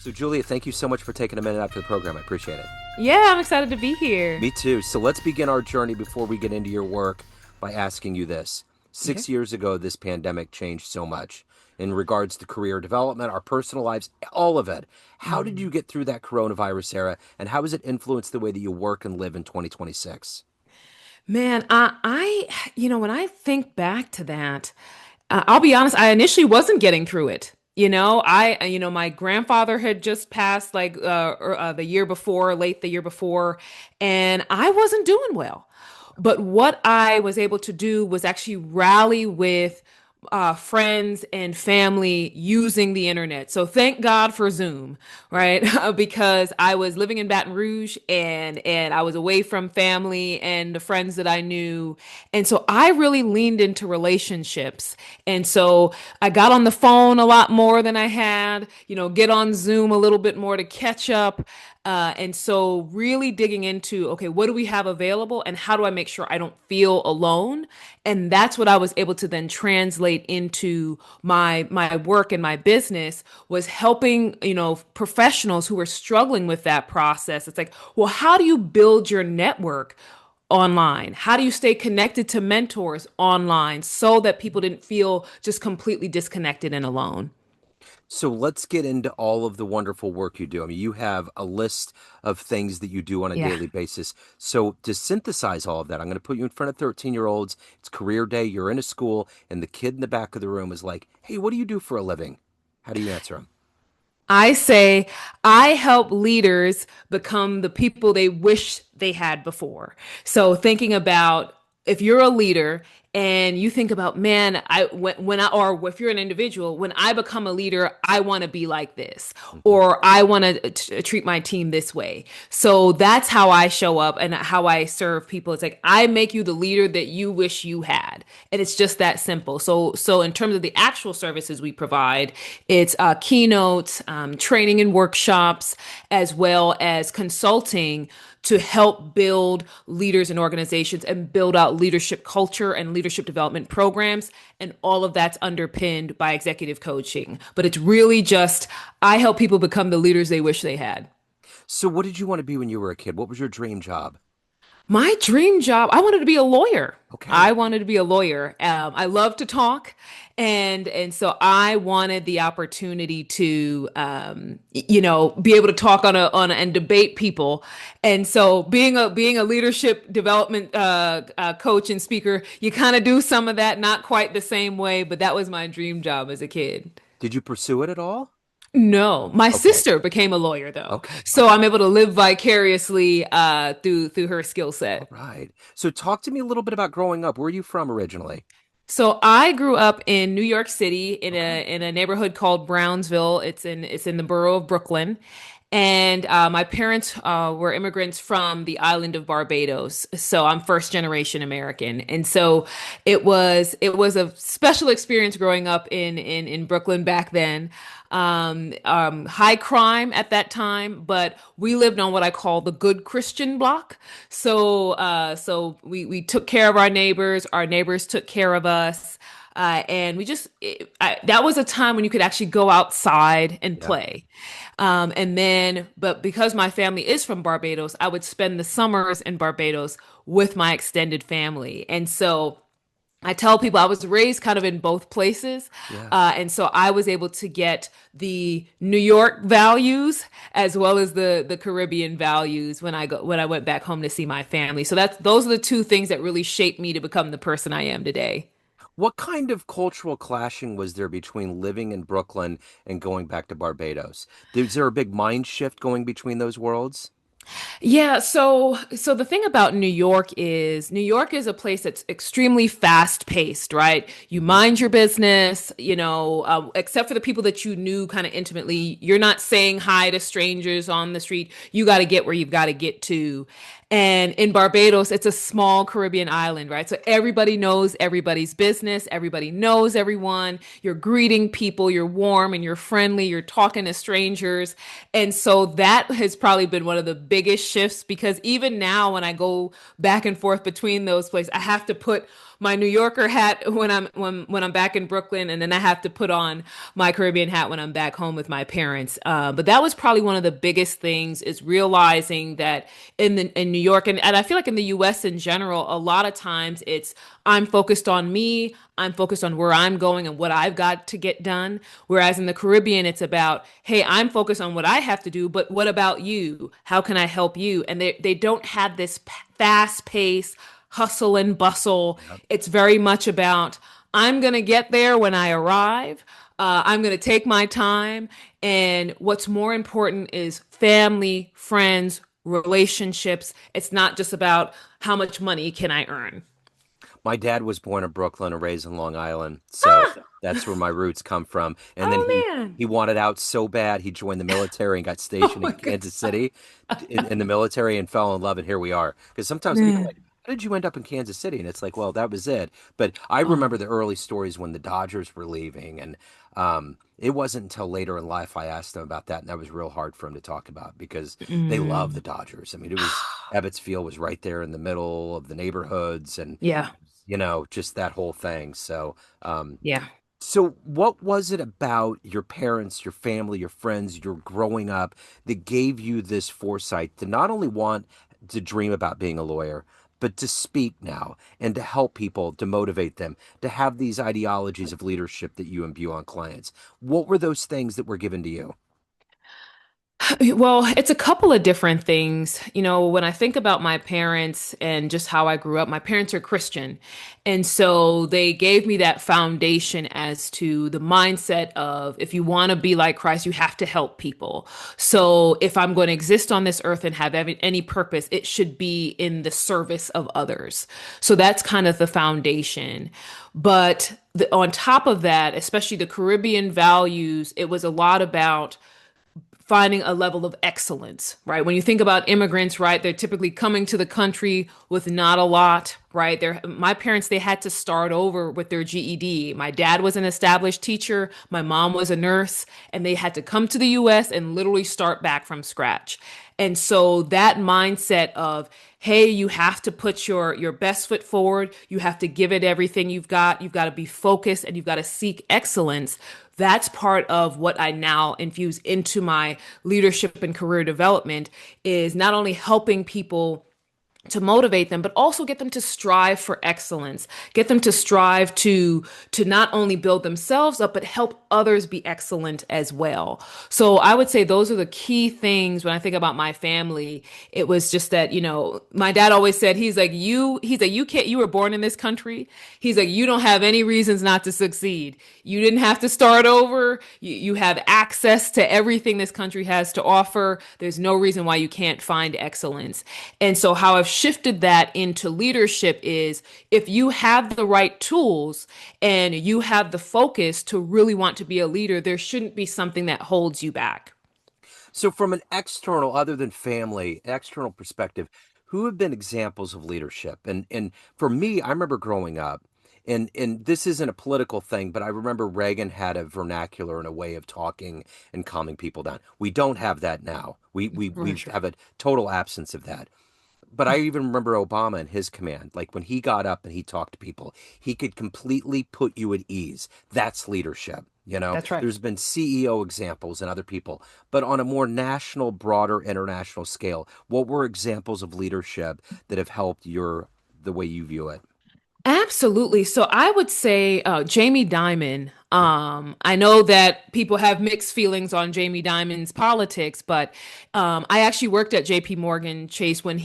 So, Julia, thank you so much for taking a minute out for the program. I appreciate it. Yeah, I'm excited to be here. Me too. So, let's begin our journey before we get into your work by asking you this. Okay. 6 years ago, this pandemic changed so much in regards to career development, our personal lives, all of it. How did you Mhm. get through that coronavirus era, and how has it influenced the way that you work and live in 2026? Man, when I think back to that, I'll be honest, I initially wasn't getting through it. My grandfather had just passed the year before, late the year before, and I wasn't doing well. But what I was able to do was actually rally with friends and family using the internet. So thank God for Zoom, right? Because I was living in Baton Rouge and I was away from family and the friends that I knew. And so I really leaned into relationships. And so I got on the phone a lot more than I had, get on Zoom a little bit more to catch up. And so really digging into, okay, what do we have available and how do I make sure I don't feel alone? And that's what I was able to then translate into my work and my business was helping, professionals who were struggling with that process. It's like, well, how do you build your network online? How do you stay connected to mentors online so that people didn't feel just completely disconnected and alone? So let's get into all of the wonderful work you do. I mean, you have a list of things that you do on a Yeah. daily basis. So to synthesize all of that, I'm going to put you in front of 13-year-olds. It's career day. You're in a school, and the kid in the back of the room is like, "Hey, what do you do for a living?" How do you answer them? I say I help leaders become the people they wish they had before. So thinking about if you're a leader and you think about, man, when I or if you're an individual, when I become a leader, I want to be like this, Hmm. or I want to treat my team this way. So that's how I show up and how I serve people. It's like I make you the leader that you wish you had, and it's just that simple. So in terms of the actual services we provide, it's keynotes, training and workshops, as well as consulting to help build leaders and organizations and build out leadership culture and leadership development programs. And all of that's underpinned by executive coaching. But it's really just, I help people become the leaders they wish they had. So what did you want to be when you were a kid? What was your dream job? My dream job, I wanted to be a lawyer. I Okay. wanted to be a lawyer. I love to talk, and so I wanted the opportunity to, be able to talk and debate people. And so being a leadership development coach and speaker, you kind of do some of that, not quite the same way, but that was my dream job as a kid. Did you pursue it at all? No, my Okay. sister became a lawyer though, Okay. All so right. I'm able to live vicariously through her skill All set. right. So talk to me a little bit about growing up. Where are you from originally? So I grew up in New York City in Okay. a neighborhood called Brownsville. It's in the borough of Brooklyn, and my parents were immigrants from the island of Barbados. So I'm first generation American, and so it was a special experience growing up in Brooklyn back then. High crime at that time, but we lived on what I call the good Christian block. So we took care of our neighbors took care of us. And that was a time when you could actually go outside and Yeah. play. But because my family is from Barbados, I would spend the summers in Barbados with my extended family. And so I tell people I was raised kind of in both places. Yeah. And so I was able to get the New York values as well as the Caribbean values when I went back home to see my family. So those are the two things that really shaped me to become the person I am today. What kind of cultural clashing was there between living in Brooklyn and going back to Barbados? Is there a big mind shift going between those worlds? Yeah, so the thing about New York is a place that's extremely fast paced, right? You Hmm. mind your business, except for the people that you knew kind of intimately. You're not saying hi to strangers on the street. You got to get where you've got to get to. And in Barbados, it's a small Caribbean island, right? So everybody knows everybody's business, everybody knows everyone. You're greeting people, you're warm and you're friendly, you're talking to strangers. And so that has probably been one of the biggest shifts because even now, when I go back and forth between those places, I have to put my New Yorker hat when I'm back in Brooklyn, and then I have to put on my Caribbean hat when I'm back home with my parents. But that was probably one of the biggest things is realizing that in New York and I feel like in the US in general, a lot of times it's I'm focused on me, I'm focused on where I'm going and what I've got to get done. Whereas in the Caribbean, it's about, hey, I'm focused on what I have to do, but what about you? How can I help you? And they don't have this fast pace, hustle and bustle. Yep. It's very much about, I'm going to get there when I arrive. I'm going to take my time. And what's more important is family, friends, relationships. It's not just about how much money can I earn. My dad was born in Brooklyn and raised in Long Island, so Ah, that's where my roots come from. And then he oh man. he wanted out so bad, he joined the military and got Oh stationed my in God. Kansas City in the military and fell in love, and here we are. Because sometimes people are Man. like, "How did you end up in Kansas City?" And it's like, well, that was it. But I remember Oh. the early stories when the Dodgers were leaving, and it wasn't until later in life I asked him about that, and that was real hard for him to talk about because they love the Mm. Dodgers. I mean, it was Ebbets Field was right there in the middle of the neighborhoods, and Yeah. just that whole thing. Yeah. So what was it about your parents, your family, your friends, your growing up that gave you this foresight to not only want to dream about being a lawyer, but to speak now and to help people, to motivate them, to have these ideologies of leadership that you imbue on clients? What were those things that were given to you? Well, it's a couple of different things. When I think about my parents and just how I grew up, my parents are Christian. And so they gave me that foundation as to the mindset of if you want to be like Christ, you have to help people. So if I'm going to exist on this earth and have any purpose, it should be in the service of others. So that's kind of the foundation. But on top of that, especially the Caribbean values, it was a lot about finding a level of excellence, right? When you think about immigrants, right, they're typically coming to the country with not a lot, right? My parents, they had to start over with their GED. My dad was an established teacher, my mom was a nurse, and they had to come to the US and literally start back from scratch. And so that mindset of, hey, you have to put your best foot forward, you have to give it everything you've got to be focused and you've got to seek excellence. That's part of what I now infuse into my leadership and career development is not only helping people to motivate them but also get them to strive for excellence, get them to strive to not only build themselves up but help others be excellent as well. So I would say those are the key things when I think about my family. It was just that, my dad always said, he's like, you can't, you were born in this country. He's like, you don't have any reasons not to succeed. You didn't have to start over. You have access to everything this country has to offer. There's no reason why you can't find excellence. And so, how I've shifted that into leadership is if you have the right tools and you have the focus to really want to be a leader, there shouldn't be something that holds you back. So, from an external, other than family, external perspective, who have been examples of leadership? And for me, I remember growing up, and this isn't a political thing, but I remember Reagan had a vernacular and a way of talking and calming people down. We don't have that now. For We sure. have a total absence of that. But I even remember Obama and his command. Like when he got up and he talked to people, he could completely put you at ease. That's leadership. That's right. There's been CEO examples and other people, but on a more national, broader international scale, what were examples of leadership that have helped the way you view it? Absolutely. So I would say Jamie Dimon. I know that people have mixed feelings on Jamie Dimon's politics, but I actually worked at JP Morgan Chase when